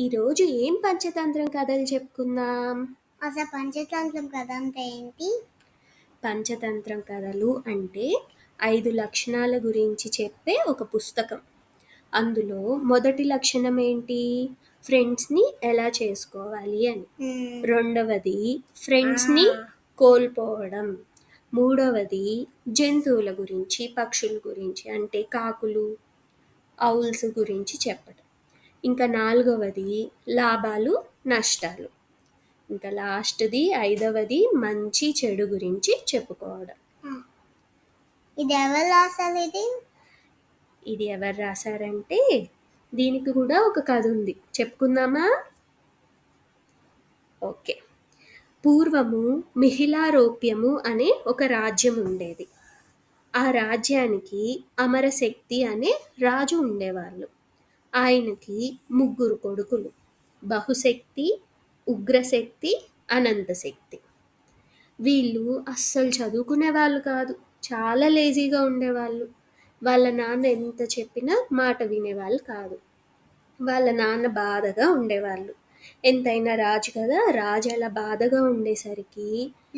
ఈరోజు ఏం పంచతంత్రం కథలు చెప్పుకుందాం? అసలు పంచతంత్రం కథ అంటే ఏంటి? పంచతంత్రం కథలు అంటే 5 లక్షణాల గురించి చెప్పే ఒక పుస్తకం. అందులో మొదటి లక్షణం ఏంటి? ఫ్రెండ్స్‌ని ఎలా చేసుకోవాలి అని. రెండవది ఫ్రెండ్స్‌ని కోల్పోవడం. మూడవది జంతువుల గురించి, పక్షుల గురించి అంటే కాకులు, ఔల్స్ గురించి చెప్పడం. ఇంకా నాలుగవది లాభాలు, నష్టాలు. ఇంకా లాస్ట్‌ది ఐదవది మంచి చెడు గురించి చెప్పుకోవడం. ఇది ఎవరు రాశారు? ఇది ఎవరు రాశారంటే దీనికి కూడా ఒక కథ ఉంది. చెప్పుకుందామా? ఓకే. పూర్వము మిహిలారోప్యము అనే ఒక రాజ్యం ఉండేది. ఆ రాజ్యానికి అమరశక్తి అనే రాజు ఉండేవాళ్ళు. ఆయనకి 3 కొడుకులు. బహుశక్తి, ఉగ్రశక్తి, అనంతశక్తి. వీళ్ళు అస్సలు చదువుకునే వాళ్ళు కాదు. చాలా లేజీగా ఉండేవాళ్ళు. వాళ్ళ నాన్న ఎంత చెప్పినా మాట వినేవాళ్ళు కాదు. వాళ్ళ నాన్న బాధగా ఉండేవాళ్ళు. ఎంతైనా రాజు కదా, రాజు అలా బాధగా ఉండేసరికి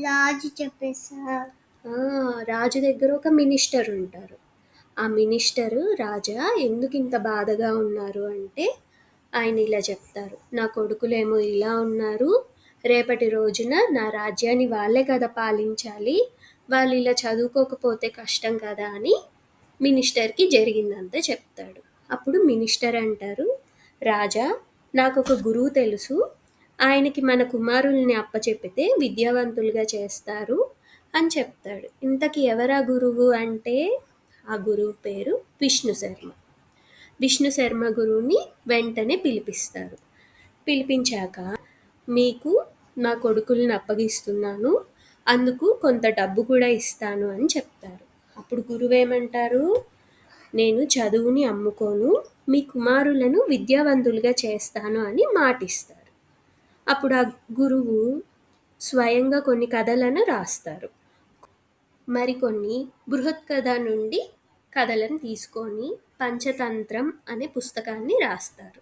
రాజు చెప్పేసా రాజు దగ్గర ఒక మినిస్టర్ ఉంటారు. ఆ మినిస్టరు రాజా ఎందుకు ఇంత బాధగా ఉన్నారు అంటే ఆయన ఇలా చెప్తారు, నా కొడుకులేమో ఇలా ఉన్నారు, రేపటి రోజున నా రాజ్యాన్ని వాళ్ళే కదా పాలించాలి, వాళ్ళు ఇలా చదువుకోకపోతే కష్టం కదా అని మినిస్టర్కి జరిగిందంతా చెప్తాడు. అప్పుడు మినిస్టర్ అంటారు, రాజా నాకు ఒక గురువు తెలుసు, ఆయనకి మన కుమారుల్ని అప్పచెప్పితే విద్యావంతులుగా చేస్తారు అని చెప్తాడు. ఇంతకీ ఎవరా గురువు అంటే ఆ గురువు పేరు విష్ణు శర్మ. విష్ణు శర్మ గురువుని వెంటనే పిలిపిస్తారు. పిలిపించాక మీకు నా కొడుకుల్ని అప్పగిస్తున్నాను, అందుకు కొంత డబ్బు కూడా ఇస్తాను అని చెప్తారు. అప్పుడు గురువు ఏమంటారు, నేను చదువుని అమ్ముకోను, మీ కుమారులను విద్యావంతులుగా చేస్తాను అని మాటిస్తారు. అప్పుడు ఆ గురువు స్వయంగా కొన్ని కథలను రాస్తారు. మరికొన్ని బృహత్ కథ నుండి కథలను తీసుకొని పంచతంత్రం అనే పుస్తకాన్ని రాస్తారు.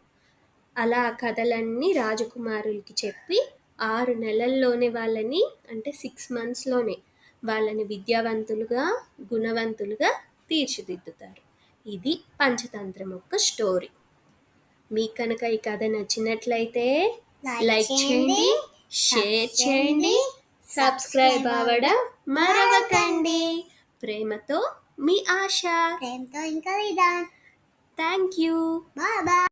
అలా ఆ కథలన్నీ రాజకుమారులకి చెప్పి 6 నెలల్లోనే వాళ్ళని అంటే 6 మంత్స్‌లోనే వాళ్ళని విద్యావంతులుగా, గుణవంతులుగా తీర్చిదిద్దుతారు. ఇది పంచతంత్రం యొక్క స్టోరీ. మీకు కనుక ఈ కథ నచ్చినట్లయితే లైక్ చేయండి, షేర్ చేయండి, సబ్స్క్రైబ్ అవ్వడం మరవకండి. ప్రేమతో మీ ఆశ. ప్రేమతో ఇంకా లేదా. Thank you. Bye bye.